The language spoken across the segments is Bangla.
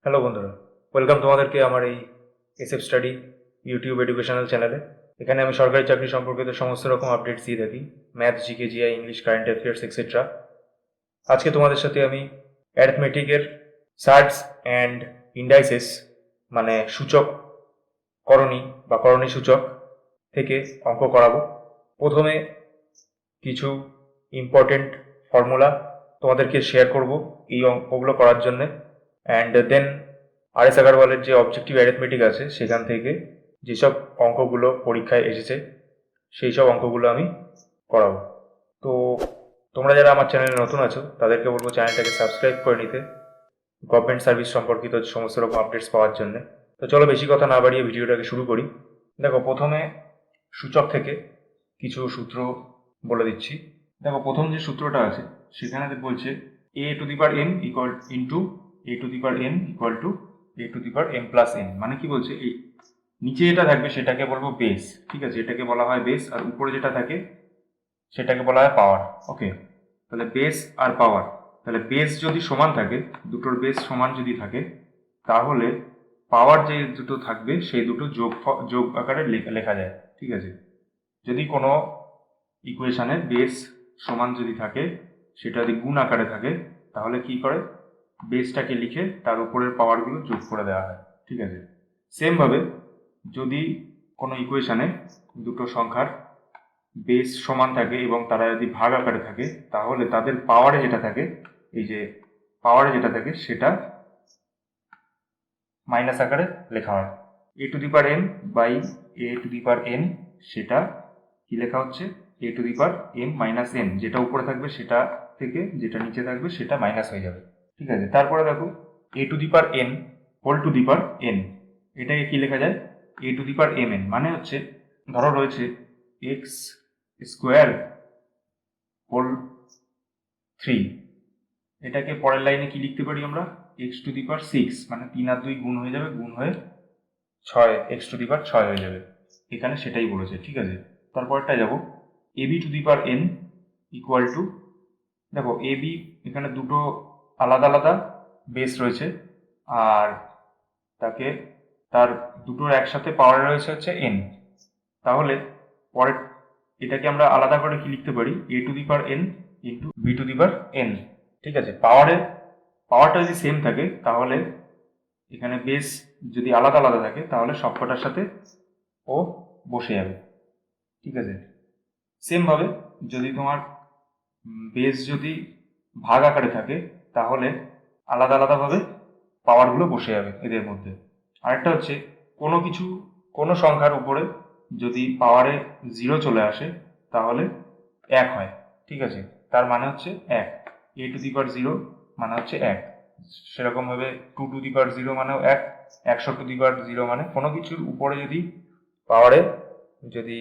হ্যালো বন্ধুরা, ওয়েলকাম তোমাদেরকে আমার এই এসএফ স্টাডি ইউটিউব এডুকেশনাল চ্যানেলে। এখানে আমি সরকারি চাকরি সম্পর্কিত সমস্ত রকম আপডেটস দিয়ে থাকি, math, GK, GI, English, current affairs etcetera. আজকে তোমাদের সাথে আমি অ্যারিথমেটিকের সার্টস অ্যান্ড ইন্ডাইসেস মানে সূচক, করণী বা করণী সূচক থেকে অঙ্ক করাবো। প্রথমে কিছু ইম্পর্টেন্ট ফর্মুলা তোমাদেরকে শেয়ার করব এই অঙ্কগুলো করার জন্যে, অ্যান্ড দেন আর.এস. আগারওয়ালের যে অবজেক্টিভ অ্যারিথমেটিক আছে সেখান থেকে যেসব অঙ্কগুলো পরীক্ষায় এসেছে সেই সব অঙ্কগুলো আমি করাবো। তো তোমরা যারা আমার চ্যানেলে নতুন আছো তাদেরকে বলবো চ্যানেলটাকে সাবস্ক্রাইব করে নিতে, গভর্নমেন্ট সার্ভিস সম্পর্কিত সমস্ত রকম আপডেটস পাওয়ার জন্য। তো চলো বেশি কথা না বাড়িয়ে ভিডিওটাকে শুরু করি। দেখো, প্রথমে সূচক থেকে কিছু সূত্র বলে দিচ্ছি। দেখো, প্রথম যে সূত্রটা আছে সেখানে বলছে a two the power n equal into a two the power n equal to a two the power m plus n। মানে কি বলছে, এই নিচে যেটা থাকবে সেটাকে বলবো বেস, ঠিক আছে, এটাকে বলা হয় বেস, আর উপরে যেটা থাকে সেটাকে বলা হয় পাওয়ার। ওকে, তাহলে বেস আর পাওয়ার, তাহলে বেস যদি সমান থাকে, দুটোর বেস সমান যদি থাকে, তাহলে পাওয়ার যে দুটো থাকবে সেই দুটো যোগ আকারে লেখা যায়, ঠিক আছে। যদি কোনো ইকুয়েশনের বেস সমান যদি থাকে, সেটা যদি গুণ আকারে থাকে, তাহলে কি করে, বেসটাকে লিখে তার উপরের পাওয়ারগুলো যোগ করে দেওয়া হয়, ঠিক আছে। সেমভাবে যদি কোনো ইকুয়েশনে দুটো সংখ্যার বেস সমান থাকে এবং তারা যদি ভাগ আকারে থাকে, তাহলে তাদের পাওয়ারে যেটা থাকে, এই যে পাওয়ারে যেটা থাকে সেটা মাইনাস আকারে লেখা হয়। A to the power M by A to the power N, সেটা কি লেখা হচ্ছে, A to the power M minus N. যেটা উপরে থাকবে সেটা থেকে যেটা নিচে থাকবে সেটা মাইনাস হয়ে যাবে, ঠিক আছে। তারপরে দেখো, A to the power N whole to the power N, এটাকে কি লেখা যায়, A to the power M N. মানে হচ্ছে, ধরো রয়েছে এক্স স্কোয়ার হোল 3, এটাকে পরের লাইনে কি লিখতে পারি আমরা, এক্স টু দি পাওয়ার 6, মানে 3 আর 2 গুণ হয়ে যাবে, গুণ হয়ে 6, এক্স টু দি পাওয়ার 6 হয়ে যাবে। এখানে সেটাই বলেছে, ঠিক আছে। তারপরটা যাব, A B to the power N equal to, দেখো এ বি এখানে দুটো আলাদা আলাদা বেস রয়েছে, আর তার দুটোর একসাথে পাওয়ার রয়েছে হচ্ছে এন। তাহলে পরে এটাকে আমরা আলাদা করে কি লিখতে পারি, A to the power N into B to the power N, ঠিক আছে। পাওয়ারটা যদি সেম থাকে, তাহলে এখানে বেস যদি আলাদা আলাদা থাকে, তাহলে সবকটার সাথে ও বসে যাবে, ঠিক আছে। সেমভাবে যদি তোমার বেস যদি ভাগ আকারে থাকে, তাহলে আলাদা আলাদাভাবে পাওয়ারগুলো বসে যাবে এদের মধ্যে। আরেকটা হচ্ছে, কোনো সংখ্যার উপরে যদি পাওয়ারে 0 চলে আসে, তাহলে 1 হয়, ঠিক আছে। তার মানে হচ্ছে 1, এ টু দি পাওয়ার 0 মানে হচ্ছে 1। সেরকমভাবে 2 টু দি পাওয়ার 0 মানেও 1, 100 টু দি পাওয়ার 0 মানে, কোনো কিছুর উপরে যদি পাওয়ারে যদি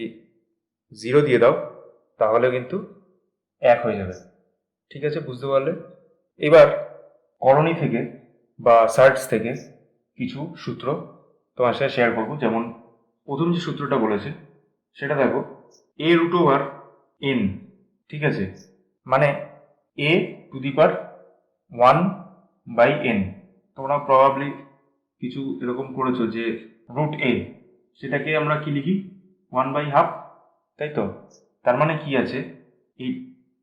0 দিয়ে দাও, তাহলে কিন্তু 1 হয়ে যাবে, ঠিক আছে, বুঝতে পারলে। এবার করণী থেকে বা সার্চ থেকে কিছু সূত্র তোমার সাথে শেয়ার করবো। যেমন প্রথম যে সূত্রটা বলেছে সেটা দেখো, এ রুট ওভার এন, ঠিক আছে, মানে A to the power 1 by N. তোমরা প্রবাবলি কিছু এরকম করেছো যে রুট এ, সেটাকে আমরা কি লিখি, 1 বাই হাফ, তাই তো। তার মানে কি আছে, এই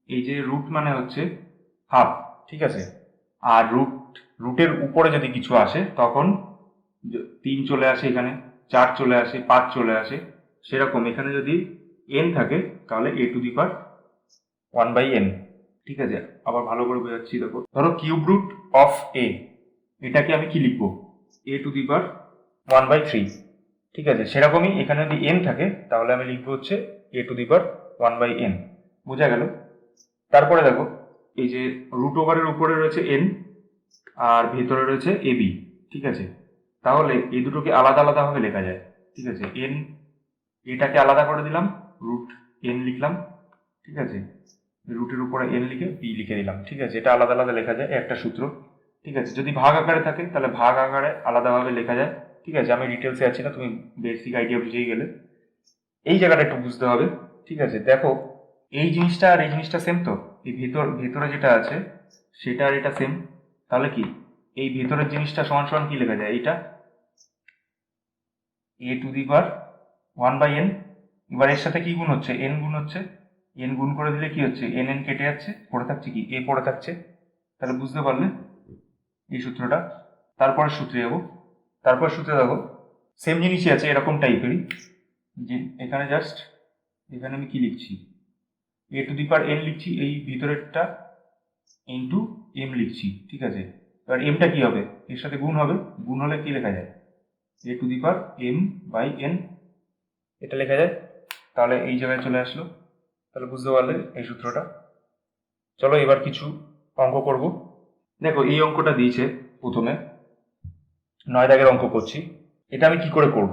এই যে রুট মানে হচ্ছে হাফ, ঠিক আছে। আর রুটের উপরে যদি কিছু আসে, তখন 3 চলে আসে, এখানে 4 চলে আসে, 5 চলে আসে। সেরকম এখানে যদি এন থাকে, তাহলে A to the power 1 by N, ঠিক আছে। আবার ভালো করে বোঝাচ্ছি, দেখো, ধরো কিউব রুট অফ এ, এটাকে আমি কি লিখবো, এ টু দি পাওয়ার 1 বাই 3, ঠিক আছে। সেরকমই এখানে যদি এন থাকে, তাহলে আমি লিখবো হচ্ছে A to the power 1 by N, বোঝা গেল। তারপরে দেখো, এই যে রুট ওভারের উপরে রয়েছে এন আর ভেতরে রয়েছে এ বি, ঠিক আছে। তাহলে এই দুটোকে আলাদা আলাদাভাবে লেখা যায়, ঠিক আছে। এটাকে আলাদা করে দিলাম, রুট এন লিখলাম, ঠিক আছে, রুটের উপরে এন লিখে বি লিখে দিলাম, ঠিক আছে। এটা আলাদা আলাদা লেখা যায়, একটা সূত্র, ঠিক আছে। যদি ভাগ আকারে থাকে, তাহলে ভাগ আকারে আলাদাভাবে লেখা যায়, ঠিক আছে। আমি ডিটেলসে আছি না, তুমি বেসিক আইডিয়া বুঝেই গেলে। এই জায়গাটা একটু বুঝতে হবে, ঠিক আছে। দেখো, এই জিনিসটা আর এই জিনিসটা সেম তো, এই ভেতরে যেটা আছে সেটা আর এটা সেম, তাহলে কি এই ভেতরের জিনিসটা সমান সমান কি লেখা যায়, এইটা এ টু দি পাওয়ার 1/n। এবার এর সাথে কি গুণ হচ্ছে, n গুণ হচ্ছে, n গুণ করে দিলে কি হচ্ছে, n কেটে যাচ্ছে, পড়ে থাকছে কি a পড়ে থাকছে। তাহলে বুঝতে পারলে এই সূত্রটা। তারপরে সূত্রে যাবো। তারপর সূত্রে দেখো সেম জিনিসই আছে এরকম টাইপেরই, যে এখানে জাস্ট এখানে আমি কি লিখছি, এ টু দি পাওয়ার n লিখছি, এই ভিতরেরটা ইন্টু m লিখছি, ঠিক আছে। এবার mটা কি হবে, এর সাথে গুণ হবে, গুণ হলে কি লেখা যায়, A to the power m/n, এটা লেখা যায়। তাহলে এই জায়গায় চলে আসলো। তাহলে বুঝতে পারলে এই সূত্রটা। চলো এবার কিছু অঙ্ক করব। দেখো এই অঙ্কটা দিয়েছে প্রথমে, 9 দাগের অঙ্ক করছি। এটা আমি কি করে করব,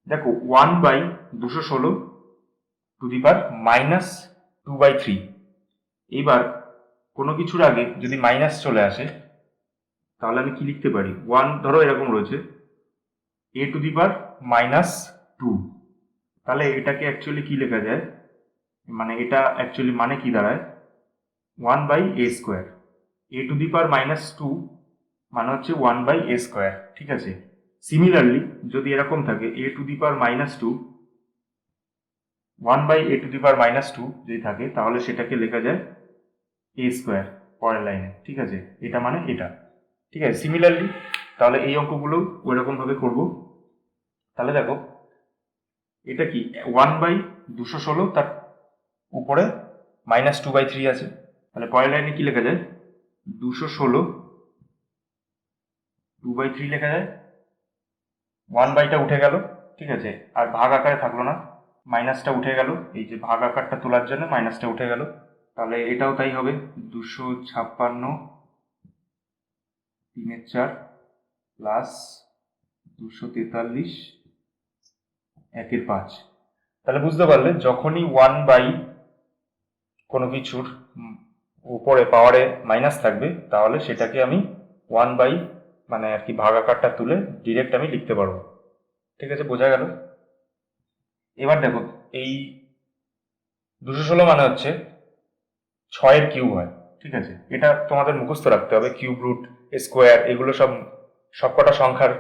দেখো 1/216 টু দি পাওয়ার -2/3। এইবার কোনো কিছুর আগে যদি মাইনাস চলে আসে তাহলে আমি কি লিখতে পারি, 1 ধরো এরকম রয়েছে, এ টু দি পাওয়ার -2। তাহলে এটাকে অ্যাকচুয়ালি কি লেখা যায়, মানে এটা অ্যাকচুয়ালি মানে কি দাঁড়ায়, 1/a²। এ টু দি পাওয়ার -2 মানে হচ্ছে 1/a², ঠিক আছে। সিমিলারলি যদি এরকম থাকে এ to the power -2, 1/a two the পাওয়ার -2 যদি থাকে তাহলে সেটাকে লেখা যায় a², পরের লাইনে, ঠিক আছে। এটা মানে এটা, ঠিক আছে। সিমিলারলি তাহলে এই অঙ্কগুলো ওইরকম ভাবে করব। তাহলে দেখো এটা কি 1/216, তার উপরে -2/3 আছে। তাহলে পরের লাইনে কি লেখা যায়, 216 2/3 লেখা যায়। 1/টা উঠে গেল, ঠিক আছে, আর ভাগ আকারে থাকলো না, মাইনাসটা উঠে গেল, এই যে ভাগ আকারটা তোলার জন্য মাইনাসটা উঠে গেল। তাহলে এটাও তাই হবে, 256 3/4 প্লাস 243 1/5। তাহলে বুঝতে পারলে যখনই 1/ কোনো কিছুর উপরে পাওয়ারে মাইনাস থাকবে তাহলে সেটাকে আমি 1/ মানে আর কি ভাগ আকারটা তুলে ডিরেক্ট আমি লিখতে পারবো, ঠিক আছে, বোঝা গেল। এবার দেখো এই 216 মানে হচ্ছে 6-এর কিউব হয়, ঠিক আছে। এটা তোমাদের মুখস্থ রাখতে হবে, কিউব রুট, স্কোয়ার, এগুলো সব সবকটা সংখ্যার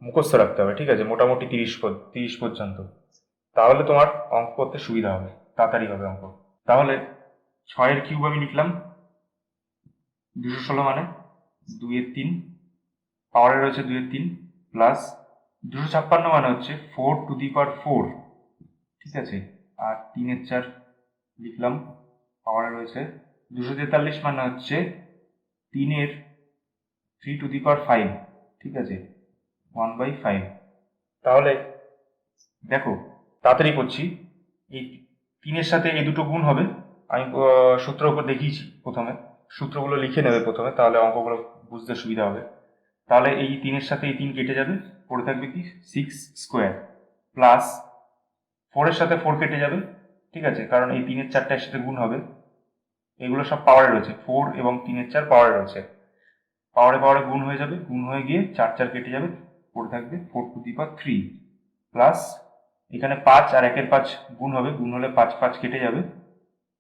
মুখস্থ রাখতে হবে, ঠিক আছে, মোটামুটি 30 পর্যন্ত। তাহলে তোমার অঙ্ক করতে সুবিধা হবে, তাড়াতাড়ি হবে অঙ্ক। তাহলে 6-এর কিউব আমি লিখলাম, 216 মানে 2/3, পাওয়ারে রয়েছে 2/3, প্লাস 256 মানে হচ্ছে 4 টু দি পাওয়ার 4, ঠিক আছে, আর 3/4 লিখলাম, পাওয়ারে রয়েছে 243 মানে হচ্ছে 3 টু দি পাওয়ার 5, ঠিক আছে, 1/5। তাহলে দেখো তাড়াতাড়ি করছি, এই 3-এর সাথে এই দুটো গুণ হবে, আমি সূত্রের উপর দেখিয়েছি, প্রথমে সূত্রগুলো লিখে নেবে প্রথমে, তাহলে অঙ্কগুলো বুঝতে সুবিধা হবে। তাহলে এই 3-এর সাথে এই 3 কেটে যাবে, পড়ে থাকবে কি 6² প্লাস 4-এর সাথে 4 কেটে যাবে, ঠিক আছে, কারণ এই 3-এর 4টা একসাথে গুণ হবে। এগুলো সব পাওয়ারে রয়েছে, 4 এবং 3/4 পাওয়ারে রয়েছে, পাওয়ারে পাওয়ারে গুণ হয়ে যাবে, গুণ হয়ে গিয়ে 4 কেটে যাবে, পড়ে থাকবে 4 টু দি পাওয়ার 3, প্লাস এখানে 5 আর 1/5 গুণ হবে, গুণ হলে 5 কেটে যাবে,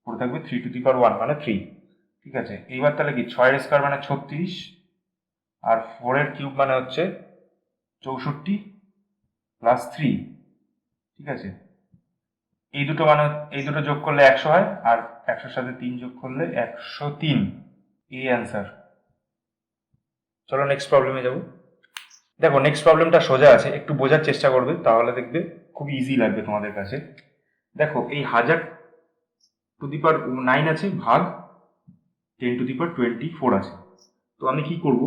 পড়ে থাকবে 3 টু দি পাওয়ার 1 মানে 3, ঠিক আছে। এইবার তাহলে কি 6-এর স্কোয়ার মানে 36, আর 4-এর কিউব মানে হচ্ছে 64 প্লাস 3, ঠিক আছে। এই দুটো মানে এই দুটো যোগ করলে 100 হয়, আর 100-র সাথে 3 যোগ করলে 103, এই অ্যান্সার। চলো নেক্সট প্রবলেমে যাব। দেখো নেক্সট প্রবলেমটা সোজা আছে, একটু বোঝার চেষ্টা করবে, তাহলে দেখবে খুব ইজি লাগবে তোমাদের কাছে। দেখো এই 1000 টু দি পাওয়ার 9 আছে, ভাগ 10 টু দি পাওয়ার 24 আছে। তো আমি কি করব,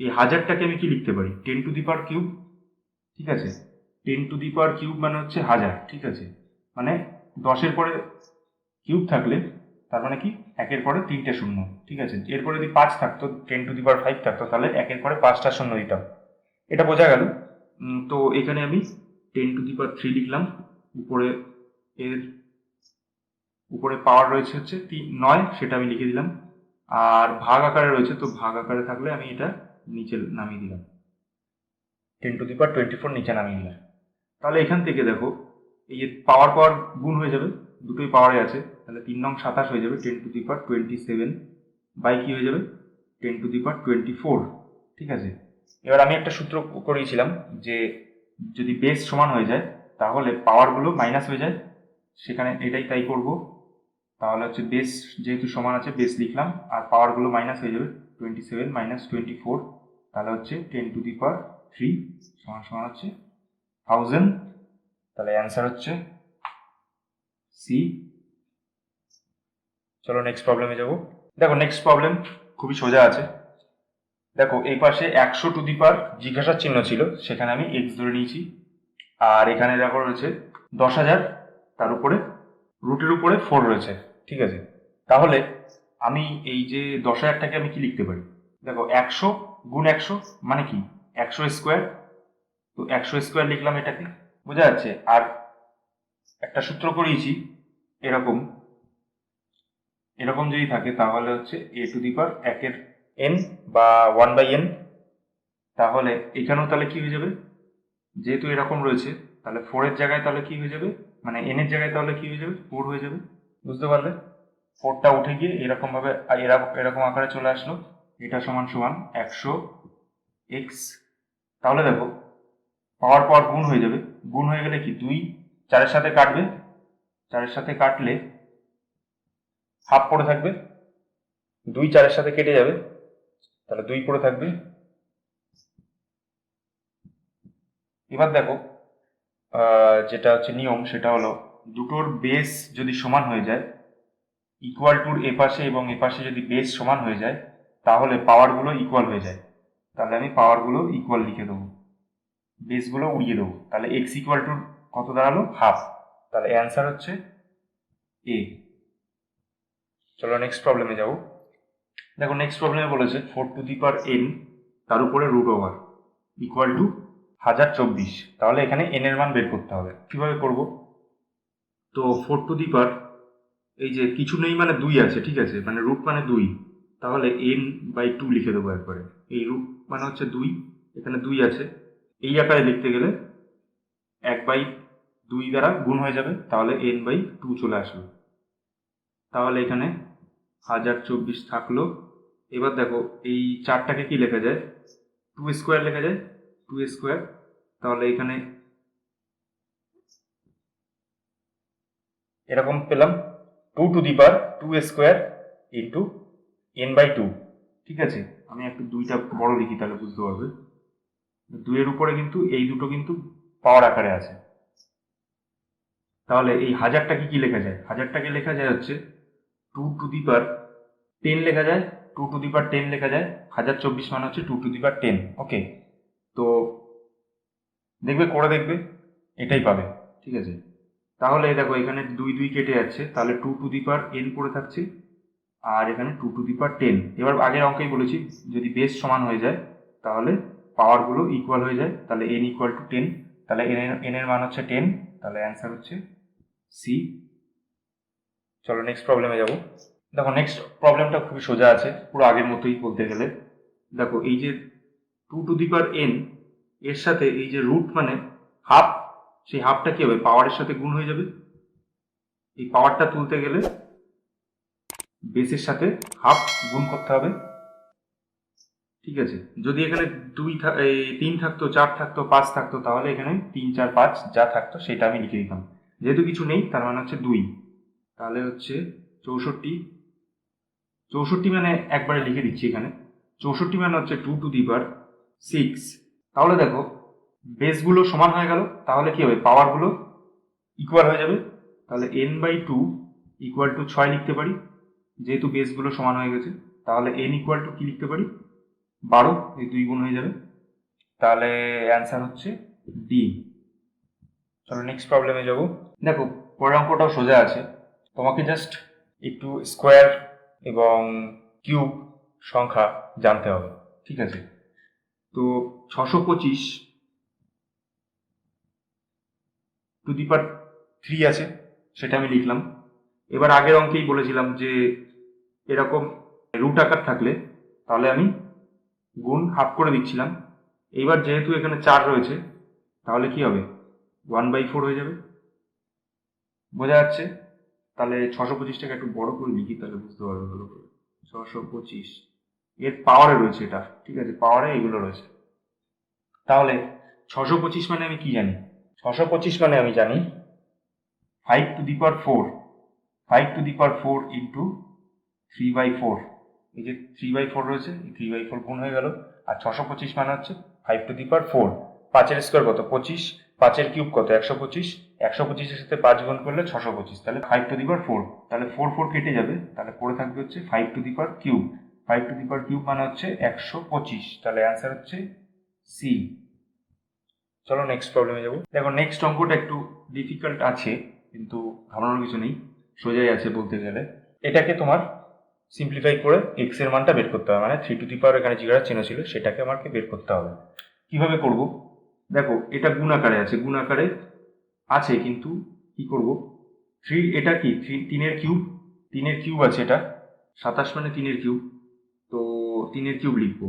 এই 1000টাকে আমি কি লিখতে পারি, 10 টু দি পাওয়ার কিউব, ঠিক আছে। 10 টু দি পাওয়ার কিউব মানে হচ্ছে 1000, ঠিক আছে, মানে 10-এর পরে কিউব থাকলে তার মানে কি 1-এর পরে 3টে শূন্য, ঠিক আছে। এরপরে যদি 5 থাকতো, 10 টু দি পাওয়ার 5 থাকতো, তাহলে 1-এর পরে 5টা শূন্য দিতাম, এটা বোঝা গেল। তো এখানে আমি 10 টু দি পাওয়ার 3 লিখলাম, উপরে এর উপরে পাওয়ার রয়েছে হচ্ছে 9, সেটা আমি লিখে দিলাম, আর ভাগ আকারে রয়েছে, তো ভাগ আকারে থাকলে আমি এটা নিচে নামিয়ে দিলাম, 10 টু দি পাওয়ার 24 নিচে নামিয়ে দিলাম। তাহলে এখান থেকে দেখো এই যে পাওয়ার পাওয়ার গুণ হয়ে যাবে, দুটোই পাওয়ারে আছে, তাহলে 3 নং 27 হয়ে যাবে 10 টু দি পাওয়ার 27 বাই কি হয়ে যাবে 10 টু দি পাওয়ার 24, ঠিক আছে। এবার আমি একটা সূত্র করিয়েছিলাম যে যদি বেস সমান হয়ে যায় তাহলে পাওয়ারগুলো মাইনাস হয়ে যায়, সেখানে এটাই তাই করব। তাহলে হচ্ছে বেস যেহেতু সমান আছে বেস লিখলাম, আর পাওয়ারগুলো মাইনাস হয়ে যাবে, 27 মাইনাস 24, তাহলে হচ্ছে 10⁻³ সমান সমান হচ্ছে 1000। তাহলে অ্যান্সার হচ্ছে সি। চলো নেক্সট প্রবলেমে যাব। দেখো নেক্সট প্রবলেম খুবই সোজা আছে। দেখো এই পাশে 100 জিজ্ঞাসার চিহ্ন ছিল, সেখানে আমি এক্স ধরে নিয়েছি, আর এখানে দেখো রয়েছে 10,000, তার উপরে রুটের উপরে 4 রয়েছে, ঠিক আছে। তাহলে আমি এই যে 10,000টাকে আমি কি লিখতে পারি? দেখো 100 গুণ 100 মানে কি 100 স্কোয়ার, তো 100 স্কোয়ার লিখলাম এটাকে, বোঝা যাচ্ছে। আর একটা সূত্র করিয়েছি এরকম এরকম যদি থাকে তাহলে হচ্ছে a⁴ n বা 1/n। তাহলে এখানেও তাহলে কি হয়ে যাবে, যেহেতু এরকম রয়েছে তাহলে 4 এর জায়গায় তাহলে কি হয়ে যাবে, মানে n এর জায়গায় তাহলে কি হয়ে যাবে 4 হয়ে যাবে, বুঝতে পারলে? 4টা উঠে গিয়ে এরকম ভাবে এরকম আকারে চলে আসলো, এটা সমান সমান 100x। তাহলে দেখো পাওয়ার পাওয়ার গুণ হয়ে যাবে, গুণ হয়ে গেলে কি 2 4-এর সাথে কাটবে, 4-এর সাথে কাটলে হাফ পড়ে থাকবে, 2 4-এর সাথে কেটে যাবে, তাহলে 2 পড়ে থাকবে। এবার দেখো যেটা হচ্ছে নিয়ম সেটা হলো দুটোর বেস যদি সমান হয়ে যায়, ইকুয়াল টুর এপাশে এবং এপাশে যদি বেস সমান হয়ে যায় তাহলে পাওয়ারগুলো ইকুয়াল হয়ে যায়। তাহলে আমি পাওয়ারগুলো ইকুয়াল লিখে দেবো, বেসগুলো উড়িয়ে দেবো, তাহলে এক্স ইকুয়াল টু কত দাঁড়ালো, হাফ। তাহলে অ্যান্সার হচ্ছে এ। চলো নেক্সট প্রবলেমে যাবো। দেখো নেক্সট প্রবলেমে বলেছে 4n তার উপরে √ওভার ইকুয়াল টু 1024। তাহলে এখানে n এর মান বের করতে হবে। কিভাবে করব? তো 4 এই যে কিছু নেই মানে 2 আছে, ঠিক আছে, মানে রুট মানে 2, তাহলে n/2 লিখে দেবো একবারে। এই রুট মানে হচ্ছে 2, এখানে 2 আছে, এই আকারে লিখতে গেলে 1/2 দ্বারা গুণ হয়ে যাবে, তাহলে n/2 চলে আসবে। তাহলে এখানে 1024 থাকলো। এবার দেখো এই 4টাকে কি লেখা যায়, 2 স্কোয়ার লেখা যায়, 2 স্কোয়ার। তাহলে এখানে এরকম পেলাম 2 স্কোয়ার ইন্টু n/2, ঠিক আছে। আমি একটু 2টা বড় লিখি তাহলে বুঝতে পারবে। 2 এর উপরে কিন্তু এই দুটো কিন্তু পাওয়ার আকারে আছে। তাহলে এই 1000টাকে কি লেখা যায়, 1000টাকে লেখা যায় হচ্ছে 2 লেখা যায়, 2 লেখা যায়, 1024 মানে হচ্ছে 2 ওকে। তো দেখবে করে দেখবে এটাই পাবে, ঠিক আছে। তাহলে দেখো এখানে 2 কেটে যাচ্ছে, তাহলে 2n পড়ে থাকছে, আর এখানে 2 এবার আগের অঙ্কেই বলেছি যদি বেস সমান হয়ে যায় তাহলে পাওয়ারগুলো ইকুয়াল হয়ে যায়, তাহলে n ইকুয়াল টু 10, তাহলে n এর মান হচ্ছে 10, তাহলে অ্যান্সার হচ্ছে সি। চলো নেক্সট প্রবলেমে যাব। দেখো নেক্সট প্রবলেমটা খুবই সোজা আছে, পুরো আগের মতোই বলতে গেলে। দেখো এই যে 2n এর সাথে এই যে রুট মানে হাফ, সেই হাফটা কি হবে, পাওয়ারের সাথে গুণ হয়ে যাবে। এই পাওয়ারটা তুলতে গেলে বেসের সাথে হাফ গুণ করতে হবে, ঠিক আছে। যদি এখানে 3 থাকতো, 4 থাকতো, 5 থাকতো, তাহলে এখানে 3 4 5 যা থাকতো সেটা আমি লিখে দিতাম। যেহেতু কিছু নেই তার মানে হচ্ছে 2, তাহলে হচ্ছে 64 মানে একবারে লিখে দিচ্ছি এখানে, 64 মানে হচ্ছে 2⁶। তাহলে দেখো বেসগুলো সমান হয়ে গেল, তাহলে কি হবে, পাওয়ারগুলো ইকুয়াল হয়ে যাবে। তাহলে n/2 ইকুয়াল টু 6 লিখতে পারি, যেহেতু বেসগুলো সমান হয়ে গেছে। তাহলে n ইকুয়াল টু কি লিখতে পারি, 12, এই 2 গুণ হয়ে যাবে। তাহলে অ্যান্সার হচ্ছে ডি। চলো নেক্সট প্রবলেমে যাব। দেখো পরের অঙ্কটাও সোজা আছে, তোমাকে জাস্ট একটু স্কোয়ার এবং কিউব সংখ্যা জানতে হবে, ঠিক আছে। তো 625 আছে, সেটা আমি লিখলাম। এবার আগের অঙ্কেই বলেছিলাম যে এরকম রুট আকার থাকলে তাহলে আমি গুণ হাফ করে দিচ্ছিলাম। এইবার যেহেতু এখানে 4 রয়েছে তাহলে কি হবে, 1/4 হয়ে যাবে, বোঝা যাচ্ছে। তাহলে 625টাকে একটু বড় করে লিখি তাহলে বুঝতে পারবে ভালো করে। 625 এর পাওয়ারে রয়েছে এটা, ঠিক আছে, পাওয়ারে এগুলো রয়েছে। তাহলে 625 মানে আমি কি জানি? 625 মানে আমি জানি 5^4, 5^4 ইন্টু 3/4। এই যে 3/4 রয়েছে, 3/4 গুণ হয়ে গেল। আর 625 মানে হচ্ছে 5^4। 5-এর স্কোয়ার কত? 25। 5-এর কিউব কত? 125। 125-এর সাথে 5 গুণ করলে 625। তাহলে 5^4। তাহলে 4 কেটে যাবে, তাহলে পড়ে থাকবে হচ্ছে 5^3। 5^3 মানে হচ্ছে 125। তাহলে অ্যান্সার হচ্ছে সি। চলো নেক্সট প্রবলেমে যাবো। দেখো নেক্সট অঙ্কটা একটু ডিফিকাল্ট আছে, কিন্তু ঘাবড়ানোর কিছু নেই, সোজাই আছে বলতে গেলে। এটাকে তোমার সিম্পলিফাই করে এক্স এর মানটা বের করতে হবে, মানে 3 এখানে জিগার চিহ্ন ছিল সেটাকে আমাকে বের করতে হবে। কিভাবে করব? দেখো এটা গুণ আকারে আছে, গুণ আকারে আছে, কিন্তু কি করব? 3, এটা কি 3-এর কিউব, 3-এর কিউব আছে, এটা 27 মানে 3-এর কিউব, তো 3-এর কিউব লিখবো।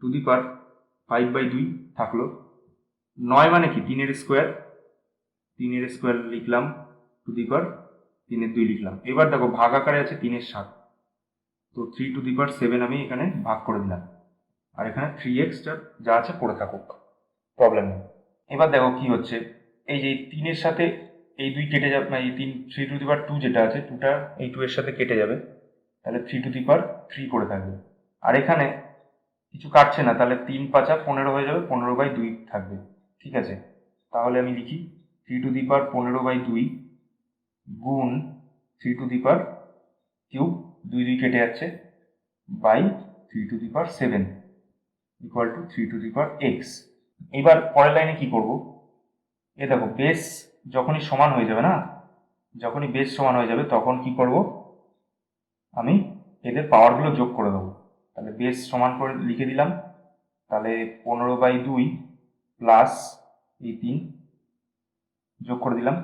5/2 থাকলো। 9 মানে কি 3-এর স্কোয়ার, 3-এর স্কোয়ার লিখলাম, 3-এর 2 লিখলাম। এবার দেখো ভাগ আকারে আছে 3-এর 7, তো 3^7 আমি এখানে ভাগ করে দিলাম, আর এখানে 3x যা আছে পড়ে থাকুক, প্রবলেম নেই। এবার দেখো কি হচ্ছে, এই যে 3-এর সাথে এই 2 কেটে যাবে, এই 3^2 যেটা আছে 2টা এই 2 এর সাথে কেটে যাবে, তাহলে 3^3 পড়ে থাকবে। আর এখানে কিছু কাটছে না, তাহলে 3×5 = 15 হয়ে যাবে, 15/2 থাকবে, ঠিক আছে। তাহলে আমি লিখি 3^15/2 গুণ 3^3 2 কেটে যাচ্ছে, বাই 3^7 ইকুয়াল টু 3^x। এবার পরের লাইনে কি করব? এ দেখো বেস যখনই সমান হয়ে যাবে না, যখনই বেস সমান হয়ে যাবে তখন কি করব? আমি এদের পাওয়ারগুলো যোগ করে দেবো। তাহলে বেস সমান করে লিখে দিলাম, তাহলে 15/2 প্লাস এই 3 যোগ করে দিলাম,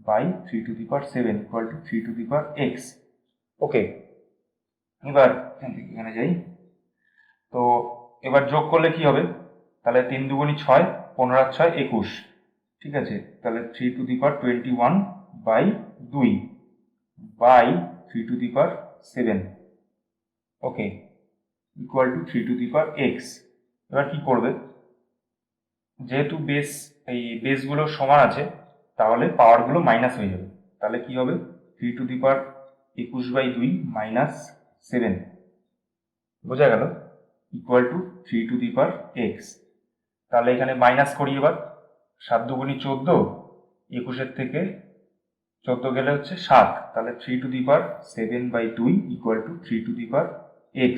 বাই 3^7 ইকুয়াল টু 3^x। ওকে, এবার এখান থেকে এখানে যাই। তো এবার যোগ করলে কি হবে? তাহলে 3×2 = 6, 15 × 6 = 21, ঠিক আছে। তাহলে 3^21/2 by 3^7, okay, equal to 3^x। এবার কি করবে? যেহেতু এই বেসগুলো সমান আছে, তাহলে পাওয়ারগুলো মাইনাস হয়ে যাবে। তাহলে কি হবে? 3^21/2 - 7, বোঝা গেল, ইকুয়াল টু 3^x। তাহলে এখানে মাইনাস করি এবার, 7×2 = 14, 21-এর থেকে 14 গেলে হচ্ছে 7, তাহলে 3^7/2 ইকুয়াল টু 3^x।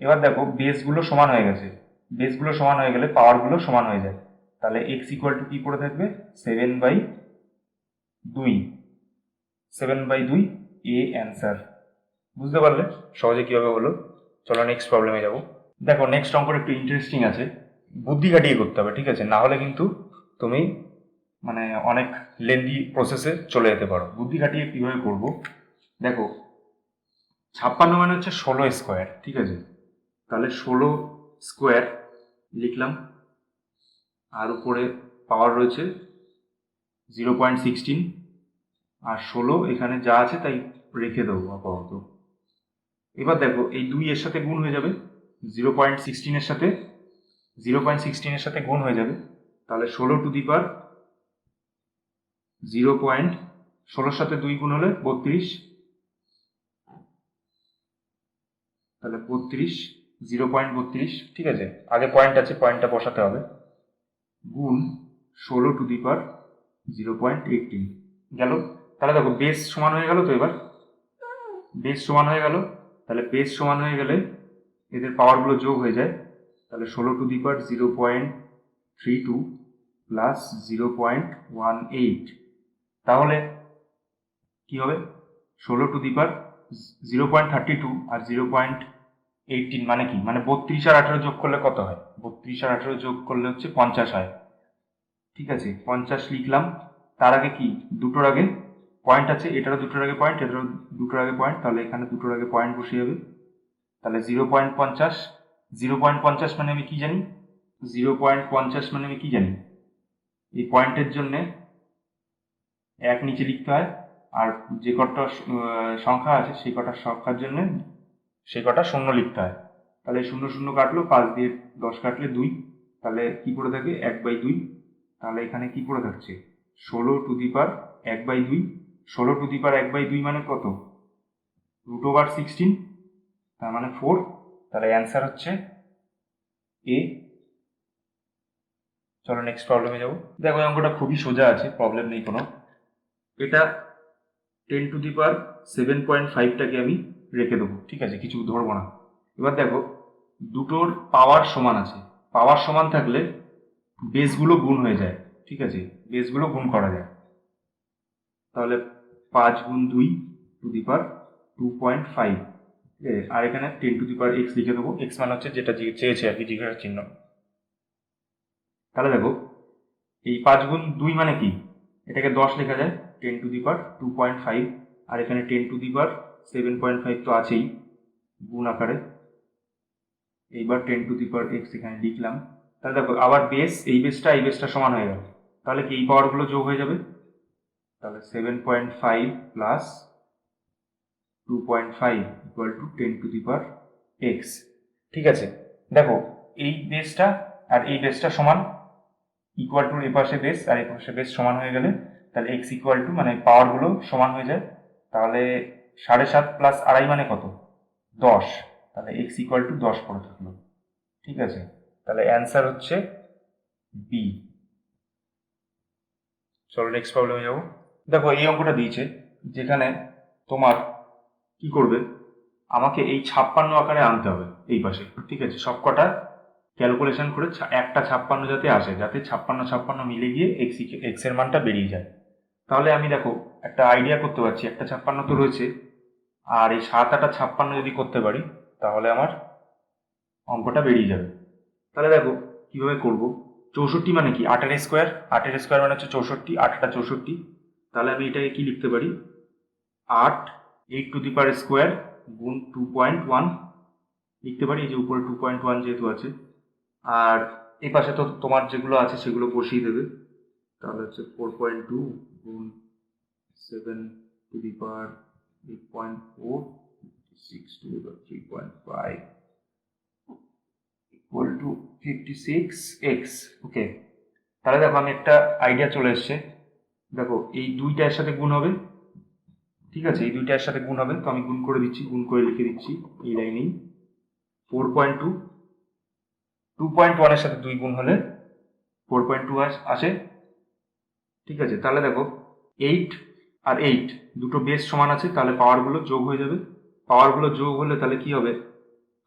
এবার দেখো বেসগুলো সমান হয়ে গেছে, বেসগুলো সমান হয়ে গেলে পাওয়ারগুলো সমান হয়ে যায়, তাহলে x ইকুয়াল টু কি পড়ে থাকবে? 7/2, 7/2 এ অ্যান্সার। বুঝতে পারলে সহজে কিভাবে হলো? চলো নেক্সট প্রবলেমে যাব। দেখো নেক্সট অঙ্কটা একটু ইন্টারেস্টিং আছে, বুদ্ধি খাটিয়ে করতে হবে, ঠিক আছে, না হলে কিন্তু তুমি মানে অনেক লেন্দি প্রসেসে চলে যেতে পারো। বুদ্ধি খাটিয়ে কিভাবে করব? দেখো 56 মানে হচ্ছে 16 স্কোয়ার, ঠিক আছে। তাহলে 16 স্কোয়ার লিখলাম, আর উপরে পাওয়ার রয়েছে 0.16, আর 16 এখানে যা আছে তাই রেখে দেবো আপাতত। এবার দেখো এই 2 এর সাথে গুণ হয়ে যাবে, 0.16-এর সাথে 0.16-এর সাথে গুণ হয়ে যাবে, তাহলে 16^0.16-র সাথে 2 গুণ হলে 32, তাহলে 32, 0.32, ঠিক আছে, আগে পয়েন্ট আছে, পয়েন্টটা বসাতে হবে, গুণ 16^0.18 গেল। তাহলে দেখো বেস সমান হয়ে গেল, তো এবার বেস সমান হয়ে গেল, তাহলে বেস সমান হয়ে গেলে এদের পাওয়ারগুলো যোগ হয়ে যায়, তাহলে 16^0.32 প্লাস 0.18, তাহলে কি হবে? 16^0.32 আর 0.18 মানে কি? মানে 32 আর 18 যোগ করলে কত হয়? 32 আর 18 যোগ করলে হচ্ছে 50 হয়, ঠিক আছে, 50 লিখলাম। তার আগে কি দুটোর আগে পয়েন্ট আছে, এটারও দুটোর আগে পয়েন্ট, এটারও দুটোর আগে পয়েন্ট, তাহলে এখানে দুটোর আগে পয়েন্ট বসে যাবে, তাহলে 0.50, 0.50 মানে আমি কি জানি? 0.50 মানে আমি কি জানি? এই পয়েন্টের জন্যে 1 নিচে লিখতে হয়, আর যে কটা সংখ্যা আছে সেই কটা সংখ্যার জন্য সে কটা শূন্য লিখতে হয়। তাহলে শূন্য শূন্য কাটলো, 5 দিয়ে 10 কাটলে 2, তাহলে কি করে থাকে 1/2। তাহলে এখানে কি করে থাকছে 16^1/2। 16^1/2 মানে কত, √16, তার মানে 4। তাহলে অ্যান্সার হচ্ছে এ। চলো নেক্সট প্রবলেমে যাবো। দেখো এই অঙ্কটা খুবই সোজা আছে, প্রবলেম নেই কোনো। এটা 10^7.5টাকে আমি রেখে দেবো, ঠিক আছে, কিছু ধরবো না। এবার দেখো দুটোর পাওয়ার সমান আছে, পাওয়ার সমান থাকলে বেসগুলো গুণ হয়ে যায়, ঠিক আছে, বেসগুলো গুণ করা যায়। তাহলে 5 গুণ 2 2.5, আর এখানে 10^x লিখে দেবো। এক্স মানে হচ্ছে যেটা চেয়েছে আর কি, জিজ্ঞাসা চিহ্ন। তাহলে দেখো এই 5 গুণ 2 মানে কি, এটাকে 10 লেখা যায়, 10^2.5, আর এখানে 10^7.5 তো আছেই গুণ আকারে। এইবার 10^x এখানে লিখলাম। তাহলে দেখো আবার বেস, এই বেসটা সমান হয়ে গেল, তাহলে কি এই পাওয়ারগুলো যোগ হয়ে যাবে। তাহলে 7.5 প্লাস 2.5 ইকুয়াল টু 10^x, ঠিক আছে। দেখো এই বেসটা আর এই বেসটা সমান, ইকুয়াল টু এপাশে বেস আর এপাশে বেস সমান হয়ে গেলে তাহলে এক্স ইকুয়াল টু মানে পাওয়ারগুলো সমান হয়ে যায়। তাহলে 7.5 প্লাস 2.5 মানে কত, 10। তাহলে এক্স ইকুয়াল টু 10 পড়ে থাকলো, ঠিক আছে। তাহলে অ্যান্সার হচ্ছে বি। চলো নেক্সট প্রবলেমে যাবো। দেখো এই অঙ্কটা দিয়েছে যেখানে তোমার কি করবে, আমাকে এই 56 আকারে আনতে হবে এই পাশে, ঠিক আছে, সবকটা ক্যালকুলেশন করে একটা 56 যাতে আসে, যাতে 56 মিলে গিয়ে এক্স এর মানটা বেরিয়ে যায়। তাহলে আমি দেখো একটা আইডিয়া করতে পারছি, একটা 56 তো রয়েছে, আর এই 7 8 56 যদি করতে পারি তাহলে আমার অঙ্কটা বেরিয়ে যাবে। তাহলে দেখো কিভাবে করব। 64 মানে কি, 8 এর স্কোয়ার, 8 এর স্কোয়ার মানে হচ্ছে 64, 8টা 64। তাহলে আমি এটাকে কি লিখতে পারি, 8 8 স্কোয়ার গুণ 2.1 লিখতে পারি, এই যে উপরে 2.1 যেহেতু আছে, আর এই পাশে তো তোমার যেগুলো আছে সেগুলো বসিয়ে দেবে। তাহলে হচ্ছে 4.2 গুণ 7^8.4 6^3.5 ইকুয়াল টু 56x। ওকে, তাহলে দেখো আমি একটা আইডিয়া চলে এসছে। দেখো এই দুইটা এর সাথে গুণ হবে, ঠিক আছে, এই দুইটা এর সাথে গুণ হবে, তো আমি গুণ করে দিচ্ছি, গুণ করে লিখে দিচ্ছি এই লাইনেই। 4.2 2.1 এর সাথে 2 গুণ হলে 4.2 আসে, ঠিক আছে। তাহলে দেখো 8 আর 8 দুটো বেস সমান আছে, তাহলে পাওয়ারগুলো যোগ হয়ে যাবে। পাওয়ারগুলো যোগ হলে তাহলে কি হবে,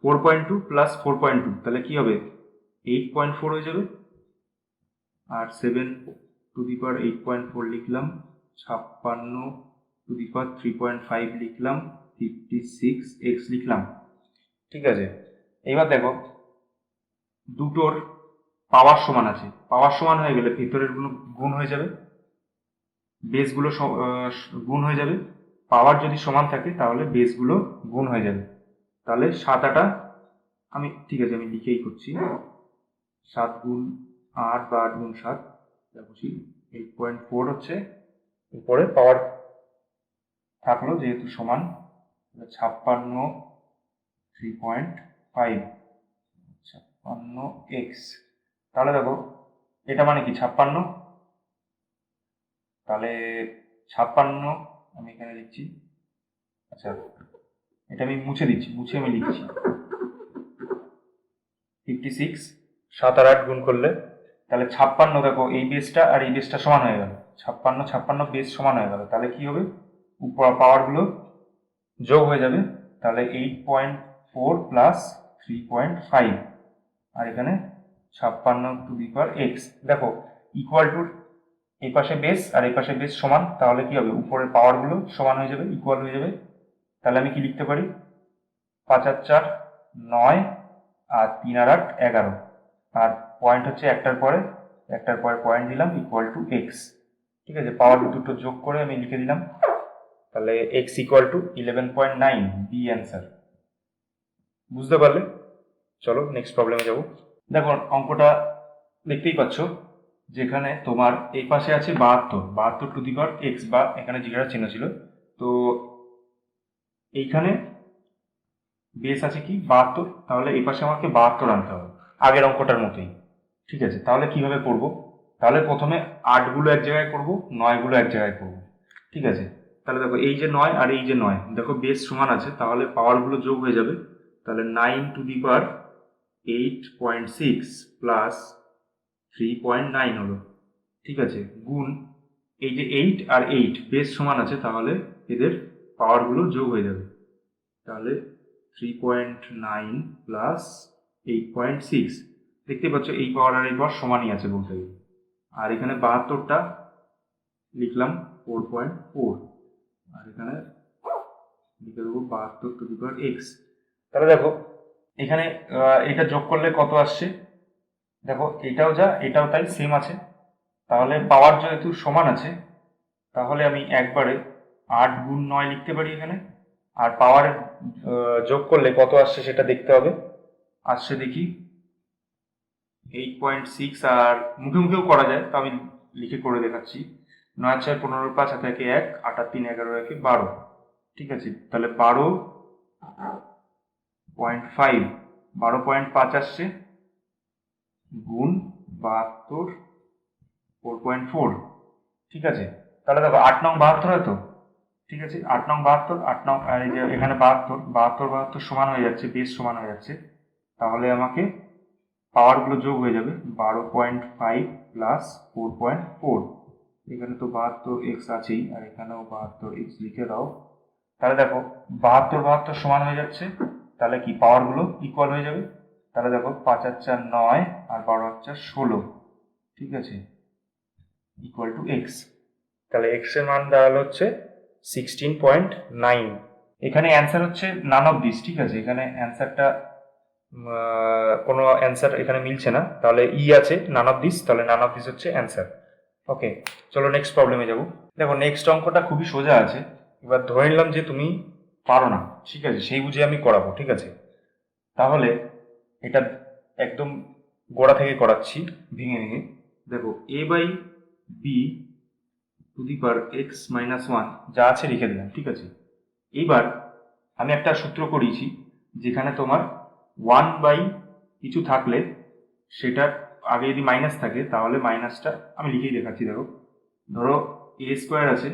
4.2 প্লাস 4.2 তাহলে কি হবে 8.4 হয়ে যাবে। আর 7^8.4 লিখলাম, 56^3.5 লিখলাম, 56x লিখলাম, ঠিক আছে। এবার দেখো দুটোর পাওয়ার সমান আছে, পাওয়ার সমান হয়ে গেলে ভেতরের গুলো গুণ হয়ে যাবে, বেসগুলো গুণ হয়ে যাবে। পাওয়ার যদি সমান থাকে তাহলে বেসগুলো গুণ হয়ে যাবে। তাহলে 7 8 আমি, ঠিক আছে, আমি লিখেই করছি, 7 গুণ 8 বা 8 গুণ 7 বসি, 8.4 হচ্ছে, উপরে পাওয়ার থাকলো যেহেতু সমান, 56 3.5 56x। তাহলে দেখো এটা মানে কি 56, তাহলে 56 আমি এখানে লিখছি, আচ্ছা এটা আমি মুছে দিচ্ছি, মুছে আমি লিখছি 56, 7 আর 8 গুণ করলে তাহলে 56, দেখো এই বেসটা আর এই বেসটা সমান হয়ে গেল, 56 বেস সমান হয়ে গেল, তাহলে কি হবে উপর পাওয়ারগুলো যোগ হয়ে যাবে। তাহলে 8.4 প্লাস 3.5, আর এখানে 56^x। দেখো ইকুয়াল টু এই পাশে বেস আর এই পাশে বেস সমান, তাহলে কি হবে উপরের পাওয়ারগুলো সমান হয়ে যাবে, ইকুয়াল হয়ে যাবে। তাহলে আমি কি লিখতে পারি, 5 আর 4 9, আর 3 আর 8 11, আর পয়েন্ট হচ্ছে একটার পরে পয়েন্ট দিলাম, ইকুয়াল টু এক্স, ঠিক আছে। পাওয়ার দুটো যোগ করে আমি লিখে দিলাম, তাহলে x equal to 11.9, b answer. বুঝতে পারলে? চলো নেক্সট প্রবলেমে যাব। দেখো অঙ্কটা দেখতেই পাচ্ছ, যেখানে তোমার এই পাশে আছে 72 x, বা এখানে জিজ্ঞাসা চিহ্ন ছিল, তো এইখানে বেস আছে কি 72, তাহলে এই পাশে আমাকে 72 আনতে হবে আগের অঙ্কটার মতোই। ঠিক আছে, তাহলে কিভাবে করব? তাহলে প্রথমে 8 গুলো এক জায়গায় করব, 9 গুলো এক জায়গায় করব। ঠিক আছে, তাহলে দেখো এই যে 9 আর এই যে 9, দেখো বেস সমান আছে, তাহলে পাওয়ারগুলো যোগ হয়ে যাবে। তাহলে 9 টু দি পাওয়ার 8.6 প্লাস 3.9 হলো। ঠিক আছে, গুণ এই যে 8 আর 8 বেস সমান আছে, তাহলে এদের পাওয়ারগুলো যোগ হয়ে যাবে। তাহলে 3.9 প্লাস 8.6, দেখতে পাচ্ছ এই পাওয়ার আর এই পাওয়ার সমানই আছে বলতে গেলে। আর এখানে 72টা লিখলাম 4.4, আর এখানে লিখে দেবো 72 টু দি পাওয়ার এক্স। তাহলে দেখো এখানে এটা যোগ করলে কত আসছে, দেখো এটাও যা এটাও তাই সেম আছে। তাহলে পাওয়ার যেহেতু সমান আছে, তাহলে আমি একবারে 8 গুণ 9 লিখতে পারি এখানে। আর পাওয়ার যোগ করলে কত আসছে সেটা দেখতে হবে। আসছে দেখি 8.6, আর মুখে মুখেও করা যায়, তো আমি লিখে করে দেখাচ্ছি। 9 4 15 5 হাতে 1 8 আর 3 11 1 12। ঠিক আছে, তাহলে 12.5 12.5 আসছে, গুণ 72 4.4। ঠিক আছে, তাহলে দেখো 8 নং 72 হয়তো। ঠিক আছে, 8 নং 72, 8 নং আর এই যে এখানে 72 72 72 সমান হয়ে যাচ্ছে, বেশ সমান হয়ে যাচ্ছে। তাহলে আমাকে পাওয়ারগুলো যোগ হয়ে যাবে 12.5 প্লাস 4.4। এখানে তো 72 এক্স আছেই, আর এখানেও 72 এক্স লিখে দাও। তাহলে দেখো 72 72 সমান হয়ে যাচ্ছে, তাহলে কি পাওয়ারগুলো ইকুয়াল হয়ে যাবে। তাহলে দেখো 5 আর 4 9 আর 12 আর 4 16। ঠিক আছে, ইকুয়াল টু এক্স। তাহলে এক্স এর মান দাঁড়ালো হচ্ছে 16.9। এখানে অ্যান্সার হচ্ছে নান অফ দিস। ঠিক আছে, এখানে অ্যান্সারটা কোনো অ্যান্সার এখানে মিলছে না, তাহলে ই আছে নান অফ দিস, তাহলে নান অফ দিস হচ্ছে অ্যান্সার। ওকে, চলো নেক্সট প্রবলেমে যাব। দেখো নেক্সট অঙ্কটা খুবই সোজা আছে। এবার ধরে নিলাম যে তুমি পারো না, ঠিক আছে, সেই বুঝে আমি করাবো। ঠিক আছে, তাহলে এটা একদম গোড়া থেকে করাচ্ছি ভেঙে ভেঙে। দেখো A by B to the power X minus 1 যা আছে লিখে দিলাম। ঠিক আছে, এইবার আমি একটা সূত্র করিয়েছি, যেখানে তোমার 1 বাই কিছু থাকলে সেটার আগে যদি মাইনাস থাকে, তাহলে মাইনাসটা আমি লিখেই দেখাচ্ছি। দেখো ধরো এ স্কোয়ার আছে,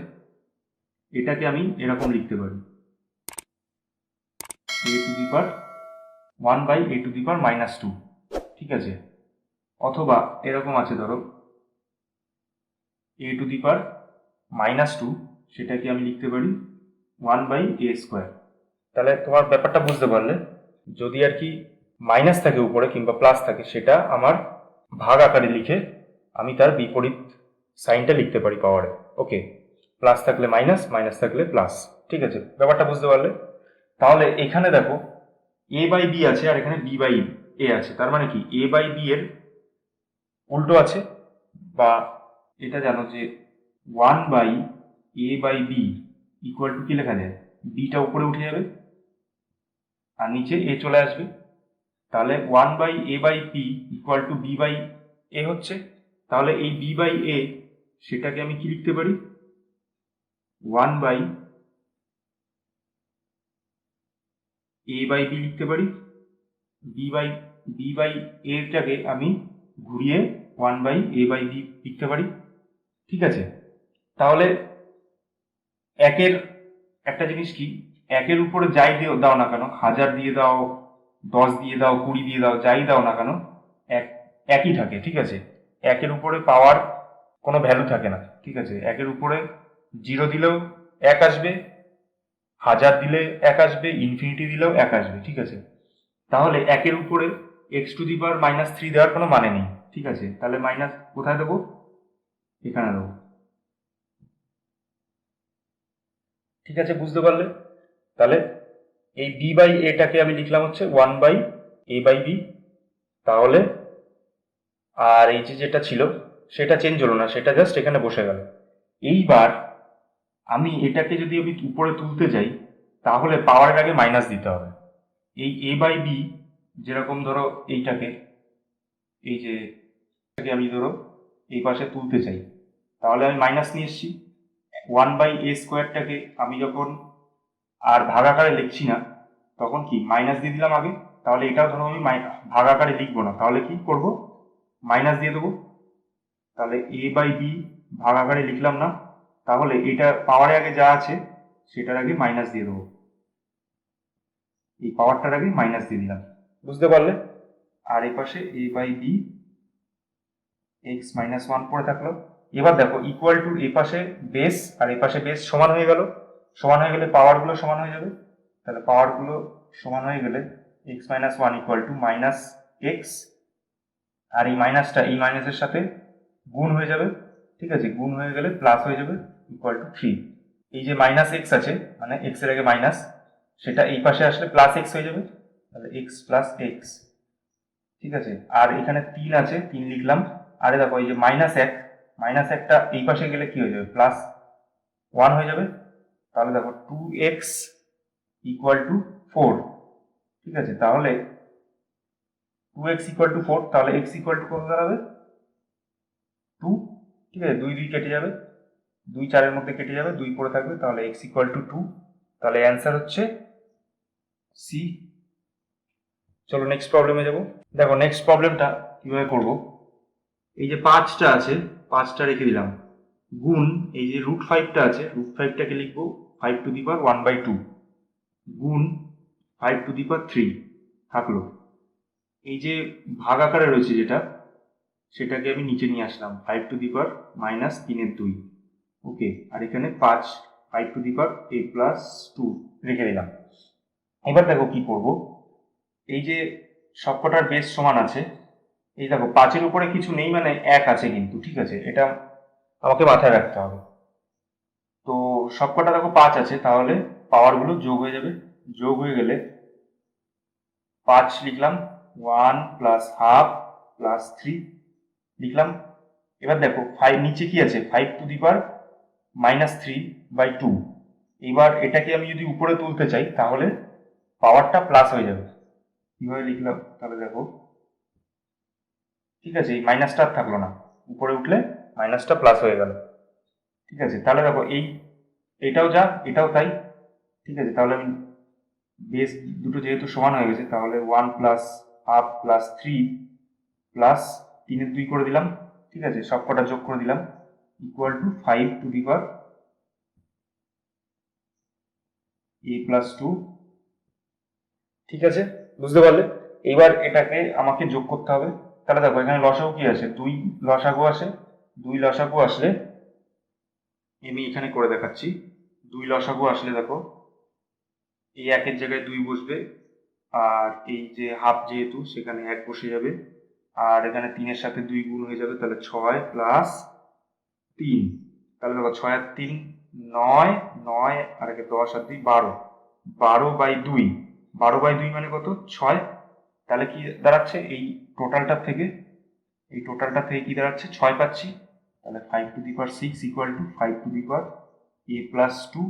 এটাকে আমি এরকম লিখতে পারি A to the power 1 by A to the power minus 2। ঠিক আছে, অথবা এরকম আছে, ধরো এ টু দি পাওয়ার মাইনাস 2, সেটাকে আমি লিখতে পারি 1 বাই এ স্কোয়ার। তাহলে তোমার ব্যাপারটা বুঝতে পারলে, যদি আর কি মাইনাস থাকে উপরে কিংবা প্লাস থাকে, সেটা আমার ভাগ আকারে লিখে আমি তার বিপরীত সাইনটা লিখতে পারি পাওয়ারে। ওকে, প্লাস থাকলে মাইনাস, মাইনাস থাকলে প্লাস। ঠিক আছে, ব্যাপারটা বুঝতে পারলে। তাহলে এখানে দেখো এ বাই বি আছে, আর এখানে বি বাই এ আছে। তার মানে কি এ বাই বি এর উল্টো আছে, বা এটা জানো যে 1 by A by b equal to কি লেখা যায়, বিটা উপরে উঠে যাবে আর নিচে এ চলে আসবে। তাহলে 1 by A by P equal to B by A হচ্ছে। তাহলে এই বি বাই এ সেটাকে আমি কি লিখতে পারি, 1 বাই এ বাই বি লিখতে পারি। বি বাই এটাকে আমি ঘুরিয়ে 1 বাই এ বাই বি লিখতে পারি। ঠিক আছে, তাহলে একের একটা জিনিস কি, একের উপরে যাই দাও না কেন, 1000 দিয়ে দাও, 10 দিয়ে দাও, 20 দিয়ে দাও, যাই দাও না কেন, একই থাকে। ঠিক আছে, একের উপরে পাওয়ার কোনো ভ্যালু থাকে না। ঠিক আছে, একের উপরে 0 দিলেও 1 আসবে, 1000 দিলে 1 আসবে, ইনফিনিটি দিলেও 1 আসবে। ঠিক আছে, তাহলে একের উপরে x to the power minus 3 দেওয়ার কোনো মানে নেই। ঠিক আছে, তাহলে মাইনাস কোথায় দেবো, এখানে দেবো। ঠিক আছে, বুঝতে পারলে। তাহলে এই বি বাই এটাকে আমি লিখলাম হচ্ছে 1 বাই এ বাই বি। তাহলে আর এই যে যেটা ছিল সেটা চেঞ্জ হলো না, সেটা জাস্ট এখানে বসে গেল। এইবার আমি এটাকে যদি আমি উপরে তুলতে যাই, তাহলে পাওয়ারের আগে মাইনাস দিতে হবে। এই এ বাই বি যেরকম ধরো এইটাকে, এই যে আমি ধরো এই পাশে তুলতে চাই, তাহলে আমি মাইনাস নিয়ে এসছি। 1 বাই এ স্কোয়ারটাকে আমি যখন আর ভাগাকারে লিখছি না, তখন কি মাইনাস দিয়ে দিলাম আগে, তাহলে এটাও ধরো আমি ভাগ আকারে লিখবো না, তাহলে কি করব মাইনাস দিয়ে দেবো। তাহলে এ বাই বি ভাগ আকারে লিখলাম না, তাহলে এটা পাওয়ারে আগে যা আছে সেটার আগে মাইনাস দিয়ে দেবো, এই পাওয়ারটার আগে মাইনাস দিয়ে দিলাম, বুঝতে পারলে? আর এই পাশে A by B X minus one পড়ে থাকলো। এবার দেখো ইকুয়াল টু এ পাশে বেস আর এ পাশে বেস সমান হয়ে গেল, সমান হয়ে গেলে পাওয়ারগুলো সমান হয়ে যাবে। তাহলে পাওয়ারগুলো সমান হয়ে গেলে X minus one equal to minus X, আর এই মাইনাসটা এই মাইনাসের সাথে গুণ হয়ে যাবে, ঠিক আছে, গুণ হয়ে গেলে প্লাস হয়ে যাবে ইকুয়াল টু থ্রি। এই যে মাইনাস এক্স আছে মানে এক্স এর আগে মাইনাস, সেটা এই পাশে আসলে প্লাস এক্স হয়ে যাবে, তাহলে এক্স প্লাস এক্স, ঠিক আছে। আর এখানে 3 আছে, 3 লিখলাম। আরে দেখো এই যে মাইনাস একটা এই পাশে গেলে কি হয়ে যাবে প্লাস 1 হয়ে যাবে, তাহলে দেখো 2x ইকুয়াল টু 4, ঠিক আছে। তাহলে 2x ইকুয়াল টু 4, তাহলে x ইকুয়াল টু কত দাঁড়াবে 2, ঠিক আছে, 2 2 কেটে যাবে, 2 4 এর মধ্যে কেটে যাবে, 2 পড়ে থাকবে, তাহলে x ইকুয়াল টু 2, তাহলে অ্যান্সার হচ্ছে সি। চলো নেক্সট প্রবলেমে যাব। দেখো নেক্সট প্রবলেমটা কিভাবে করব, এই যে 5টা আছে 5টা রেখে দিলাম, গুণ এই যে √5টা আছে, √5টাকে লিখবো 5 টু দি পাওয়ার 1/2 গুণ 5 টু দি পাওয়ার 3 থাকলো। এই যে ভাগ আকারে রয়েছে যেটা, সেটাকে আমি নিচে নিয়ে আসলাম 5 টু দি পাওয়ার মাইনাস 3/2, ওকে। আর এখানে 5 two the power a plus 2 রেখে দিলাম। এবার দেখো কি করব, এই যে সবকটার বেস সমান আছে, এই দেখো 5-এর উপরে কিছু নেই মানে 1 আছে কিন্তু, ঠিক আছে, এটা আমাকে মাথায় রাখতে হবে। তো সবকটা দেখো 5 আছে, তাহলে পাওয়ারগুলো যোগ হয়ে যাবে, যোগ হয়ে গেলে 5 লিখলাম, 1 প্লাস হাফ প্লাস 3 লিখলাম। এবার দেখো 5 নিচে কি আছে 5 টু দি পাওয়ার মাইনাস 3/2, এবার এটাকে আমি যদি উপরে তুলতে চাই তাহলে পাওয়ারটা প্লাস হয়ে যাবে। কিভাবে লিখলাম তাহলে দেখো, ঠিক আছে, এই মাইনাসটা আর থাকলো না, উপরে উঠলে মাইনাসটা প্লাস হয়ে গেল, ঠিক আছে। তাহলে দেখো এটাও যা এটাও তাই, ঠিক আছে। তাহলে আমি বেস দুটো যেহেতু সমান হয়ে গেছে, তাহলে 1 প্লাস হাফ প্লাস 3 প্লাস 3-এর 2 করে দিলাম, ঠিক আছে, সব কটা যোগ করে দিলাম equal to 5 two the power a plus 2, ঠিক আছে, বুঝতে পারলে? এবার এটাকে আমাকে যোগ করতে হবে। তাহলে দেখো এখানে লসাগু কি আছে, 2 লসাগু আসে, 2 লসাগু আসলে আমি এখানে করে দেখাচ্ছি, 2 লসাগু আসলে দেখো এই 1-এর জায়গায় 2 বসবে, আর এই যে হাফ যেহেতু সেখানে 1 বসে যাবে, আর এখানে 3-এর সাথে 2 গুণ হয়ে যাবে, তাহলে 6 প্লাস 3, তাহলে দেখো 6 আর 3 9, 9 আর 10 আর 2 12, 12/2, 12/2 মানে কত 6, তাহলে কি দাঁড়াচ্ছে এই টোটালটা থেকে কি দাঁড়াচ্ছে 6 পাচ্ছি, তাহলে 5 two the power 6 equal to 5 two the power a plus 2,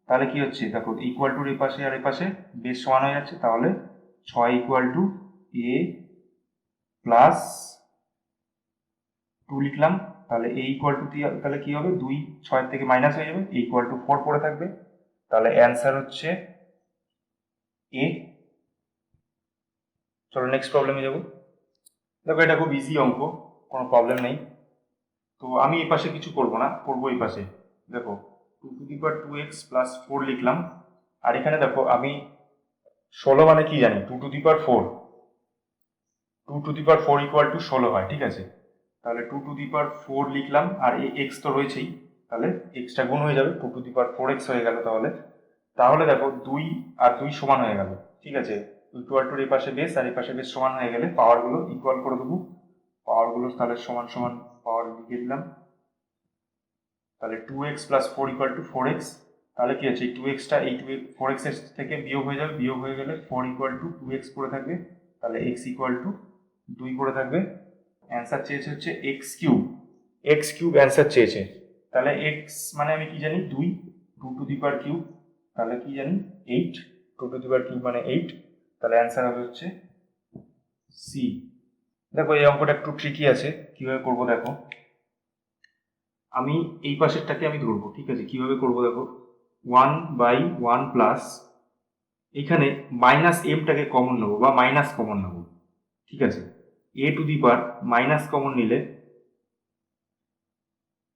তাহলে কি হচ্ছে দেখো ইকুয়াল টুর এপাশে আর এপাশে বেশ সমান হয়ে যাচ্ছে, তাহলে 6 ইকুয়াল টু a প্লাস 2 লিখলাম, তাহলে a ইকুয়াল টু তাহলে কি হবে 2 6 থেকে মাইনাস হয়ে যাবে, a ইকুয়াল টু 4 পড়ে থাকবে, তাহলে অ্যান্সার হচ্ছে a। চলো নেক্সট প্রবলেমে যাবো। দেখো এটা খুব ইজি অঙ্ক, কোনো প্রবলেম নেই। তো আমি এই পাশে কিছু করবো না, করবো এই পাশে। দেখো 2 two the power 2x plus 4 লিখলাম, আর এখানে দেখো আমি 16 মানে কি জানি 2 two the power 4, 2 two the power 4 equal to 16 হয়, ঠিক আছে। তাহলে 2 টু দি পাওয়ার 4 লিখলাম, আর এই x তো রয়েছেই, তাহলে এক্সটা গুণ হয়ে যাবে, 2 টু দি পাওয়ার 4x হয়ে গেল। তাহলে তাহলে দেখো 2 আর 2 সমান হয়ে গেল, ঠিক আছে, ইকুয়াল টুর এই পাশে বেস আর এই পাশে বেস সমান হয়ে গেলে পাওয়ারগুলো ইকুয়াল করে দেবো, পাওয়ারগুলো তাহলে সমান সমান পাওয়ার লিখে দিলাম, তাহলে 2x plus 4 equal to 4x, তাহলে কি আছে এই 2xটা এই 4x এর থেকে বিয়োগ হয়ে যাবে, বিয়োগ হয়ে গেলে 4 ইকুয়াল টু 2x পড়ে থাকবে, তাহলে x ইকুয়াল টু 2 পড়ে থাকবে। অ্যান্সার চেয়েছে হচ্ছে x কিউব অ্যান্সার চেয়েছে, তাহলে x মানে আমি কি জানি 2, 2 টু দি পাওয়ার কিউব, তাহলে কি জানি 8, 2 টু দি পাওয়ার কিউব মানে 8, তাহলে অ্যান্সার হবে হচ্ছে সি। দেখো এই অঙ্কটা একটু ট্রিকি আছে, কিভাবে করবো দেখো, আমি এই পাশেরটাকে আমি ধরবো, ঠিক আছে, কিভাবে করবো দেখো 1/1 প্লাস এখানে মাইনাস এমটাকে কমন নেবো বা মাইনাস কমন নেবো, ঠিক আছে। A to the power minus common নিলে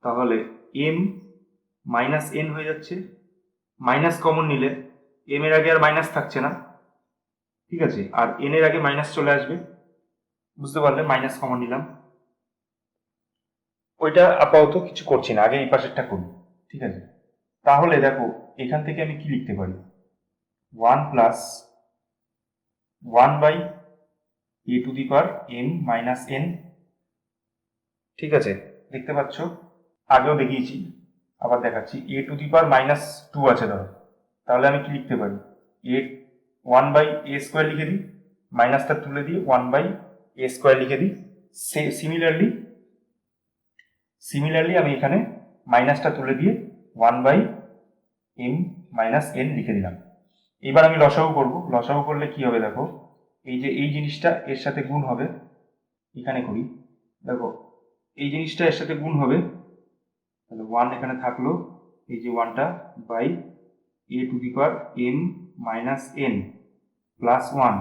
তাহলে এম মাইনাস এন হয়ে যাচ্ছে, মাইনাস কমন নিলে এম এর আগে আর মাইনাস থাকছে না, ঠিক আছে, আর এন এর আগে মাইনাস চলে আসবে, বুঝতে পারলে, মাইনাস কমন নিলাম। ওইটা আপাতত কিছু করছি না, আগে এই পাশেরটা করি, ঠিক আছে। তাহলে দেখো এখান থেকে আমি কি লিখতে পারি, 1 plus 1 by A to the power M minus n, ঠিক আছে, দেখতে পাচ্ছ, আগেও দেখিয়েছি, আবার দেখাচ্ছি। এ টু দি পাওয়ার মাইনাস 2 আছে ধরো, তাহলে আমি কি লিখতে পারি, এ 1 বাই এ স্কোয়ার লিখে দিই, মাইনাসটা তুলে দিয়ে 1 বাই এ স্কোয়ার লিখে দিই। সিমিলারলি আমি এখানে মাইনাসটা তুলে দিয়ে 1 বাই এম মাইনাস এন লিখে দিলাম। এবার আমি লসাগু করব, লসাগু করলে কি হবে দেখো, এই যে এই জিনিসটা এর সাথে গুণ হবে, এখানে করি, দেখো এই জিনিসটা এর সাথে গুণ হবে, তাহলে 1 এখানে থাকলো, এই যে 1টা by A to the power M minus N plus 1।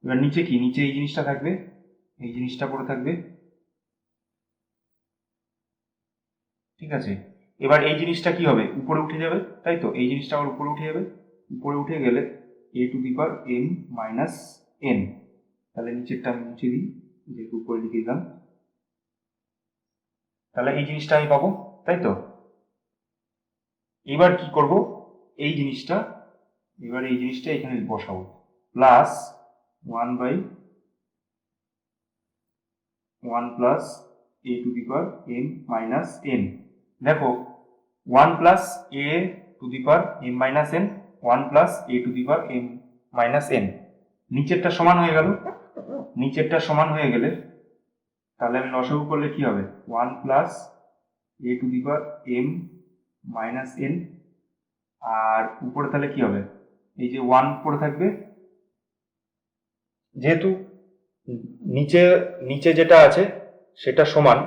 এবার নিচে কি, নিচে এই জিনিসটা থাকবে, এই জিনিসটা পড়ে থাকবে, ঠিক আছে। এবার এই জিনিসটা কি হবে, উপরে উঠে যাবে, তাই তো, এই জিনিসটা আবার উপরে উঠে যাবে, উপরে উঠে গেলে A to the power M minus N, তাহলে নিচেরটা আমি মুছে দিই, যেহেতু উপরে লিখে দিলাম, তাহলে এই জিনিসটা আমি পাবো, তাই তো। এবার কি করব, এই জিনিসটা, এবার এই জিনিসটা এখানে বসাবো, plus 1 by 1 plus A to the power M minus n. দেখো 1 plus A to the power M minus n, 1 plus A to the power M minus n, নিচেরটা সমান হয়ে গেল, নিচেরটা সমান হয়ে গেলে তাহলে আমি লসাগু করলে কি হবে, 1 plus A to the power M minus N, আর উপরে তাহলে কি হবে, এই যে 1 পড়ে থাকবে, যেহেতু নিচে নিচে যেটা আছে সেটা সমান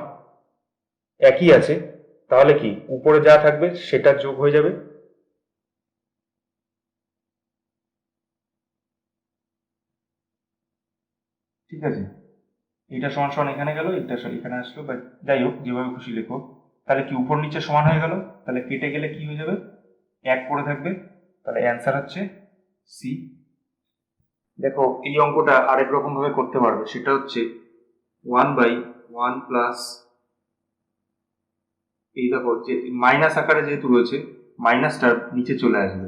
একই আছে, তাহলে কি উপরে যা থাকবে সেটা যোগ হয়ে যাবে, ঠিক আছে। এটা সমান সমান এখানে গেল, এটা এখানে আসলো, বা যাই হোক যেভাবে খুশি লেখো, তাহলে কি উপর নিচে সমান হয়ে গেল, তাহলে কেটে গেলে কি হয়ে যাবে, 1 পড়ে থাকবে, তাহলে অ্যান্সার হচ্ছে সি। দেখো এই অঙ্কটা আরেক রকম ভাবে করতে পারবে, সেটা হচ্ছে 1 বাই 1 প্লাস, এই দেখো যে মাইনাস আকারে যেহেতু রয়েছে, মাইনাসটা নিচে চলে আসবে,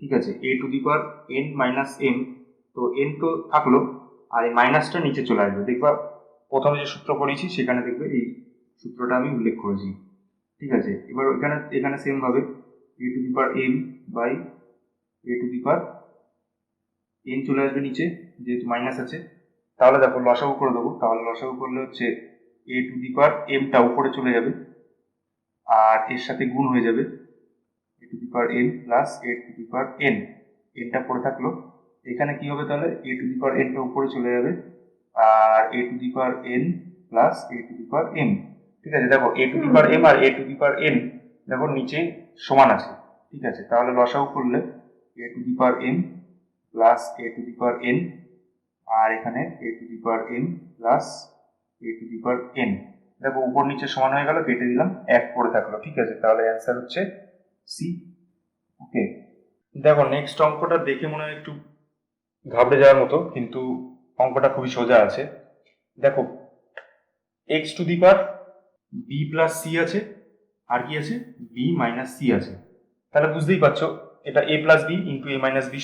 ঠিক আছে, A to the power N minus M, তো এন তো থাকলো, আর এই মাইনাসটা নিচে চলে আসবে, দেখবা প্রথমে যে সূত্র পড়েছি সেখানে দেখবে এই সূত্রটা আমি উল্লেখ করেছি, ঠিক আছে। এবার এখানে এখানে সেম ভাবে A to the power M by A to the power N চলে আসবে নিচে, যেহেতু মাইনাস আছে, তাহলে দেখো লসাগু করে দেবো, তাহলে লসাগু করলে হচ্ছে এ টু দি পাওয়ার এমটা উপরে চলে যাবে, আর এর সাথে গুণ হয়ে যাবে A to the power N plus A to the power N, এনটা পড়ে থাকলো, এখানে কি হবে তাহলে এ টু দি পাওয়ার এনটা উপরে চলে যাবে, আর A to the power N plus A to the power M, ঠিক আছে। দেখো A to the power M আর A to the power N দেখো নিচে সমান আছে, ঠিক আছে, তাহলে লসাগু করলে A to the power M plus A to the power N, আর এখানে A to the power N plus A to the power N, দেখো উপর নিচে সমান হয়ে গেল, কেটে দিলাম, 1 পড়ে থাকলো, ঠিক আছে, তাহলে অ্যান্সার হচ্ছে সি। ওকে, দেখো নেক্সট অঙ্কটা দেখে মনে হয় একটু ঘাবড়ে যাওয়ার মতো, কিন্তু অঙ্কটা খুবই সোজা আছে। দেখো x to the power b plus c আছে, আর কি আছে, বি মাইনাস সি আছে, তাহলে বুঝতেই পারছো এটা এ প্লাস বি ইন্টু এ মাইনাস বি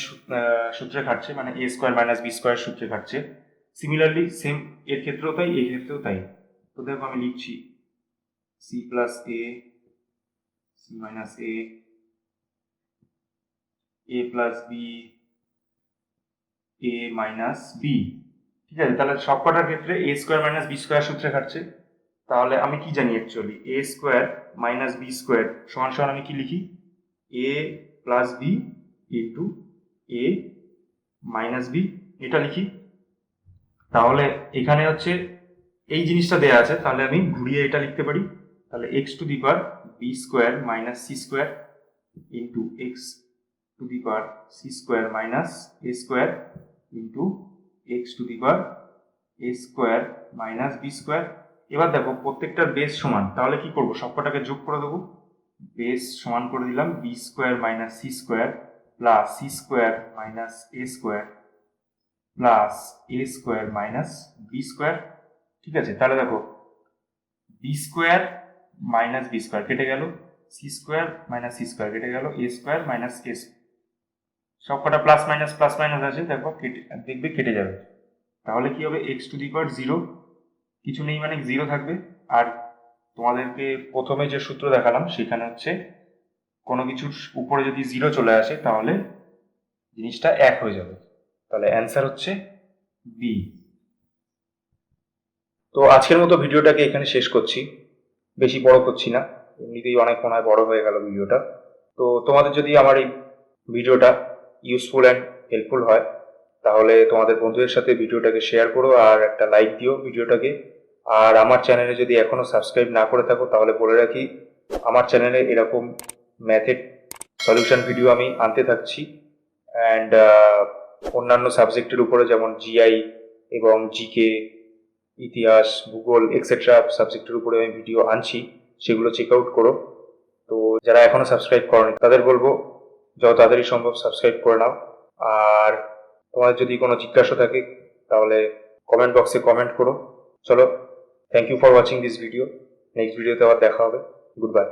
সূত্রে খাটছে, মানে এ স্কোয়ার মাইনাস বি স্কোয়ার সূত্রে খাটছে। সিমিলারলি সেম এর ক্ষেত্রেও তাই, এর ক্ষেত্রেও তাই। তো দেখো আমি লিখছি সি প্লাস এ, সি মাইনাস এ প্লাস বি, এ মাইনাস বি, ঠিক আছে। তাহলে সবকটার ক্ষেত্রে এ স্কোয়ার মাইনাস বি স্কোয়ার সূত্রে খাটছে, তাহলে আমি কি জানি অ্যাকচুয়ালি, এ স্কোয়ার মাইনাস বি স্কোয়ার সমান সমান আমি কি লিখি, এ প্লাস বি ইন্টু এ মাইনাস বি, এটা লিখি। তাহলে এখানে হচ্ছে এই জিনিসটা দেয়া আছে, তাহলে আমি ঘুরিয়ে এটা লিখতে পারি, তাহলে x to the power b square minus C square into x to the power c square minus A square into x to the power a square minus B square. এবার দেখো প্রত্যেকটার বেস সমান, তাহলে কি করব, সবকটাকে যোগ করে দেবো। বেস সমান করে দিলাম B square minus C square plus C square minus A square plus A square minus B square. ঠিক আছে, তাহলে দেখো B square minus B square কেটে গেল, C square minus C square কেটে গেল, এ স্কোয়ার মাইনাস এ, সবকটা প্লাস মাইনাস আছে, দেখো দেখবে কেটে যাবে। তাহলে কি হবে, এক্স টু দি পাওয়ার 0, কিছু নেই মানে 0 থাকবে। আর তোমাদেরকে প্রথমে যে সূত্র দেখালাম সেখানে হচ্ছে কোনো কিছুর উপরে যদি 0 চলে আসে তাহলে জিনিসটা 1 হয়ে যাবে। তাহলে অ্যান্সার হচ্ছে বি। তো আজকের মতো ভিডিওটাকে এখানে শেষ করছি, বেশি বড় করছি না, এমনিতেই অনেক মনে হয় বড় হয়ে গেল ভিডিওটা। তো তোমাদের যদি আমার এই ভিডিওটা ইউজফুল অ্যান্ড হেল্পফুল হয় তাহলে তোমাদের বন্ধুদের সাথে ভিডিওটাকে শেয়ার করো আর একটা লাইক দিও ভিডিওটাকে। আর আমার চ্যানেলে যদি এখনো সাবস্ক্রাইব না করে থাকো তাহলে বলে রাখি, আমার চ্যানেলে এরকম ম্যাথের সলিউশন ভিডিও আমি আনতে থাকছি। অ্যান্ড অন্যান্য সাবজেক্টের উপরে যেমন জিআই এবং জিকে, ইতিহাস, ভূগোল এক্সেট্রা সাবজেক্টের উপরে আমি ভিডিও আনছি, সেগুলো চেক আউট করো। তো যারা এখনো সাবস্ক্রাইব করেনি তাদের বলবো যত তাড়াতাড়ি সম্ভব সাবস্ক্রাইব করে নাও। আর তোমাদের যদি কোনো জিজ্ঞাসা থাকে তাহলে কমেন্ট বক্সে কমেন্ট করো। চলো, thank you for watching this video. Next ভিডিওতে আবার দেখা হবে। Good by.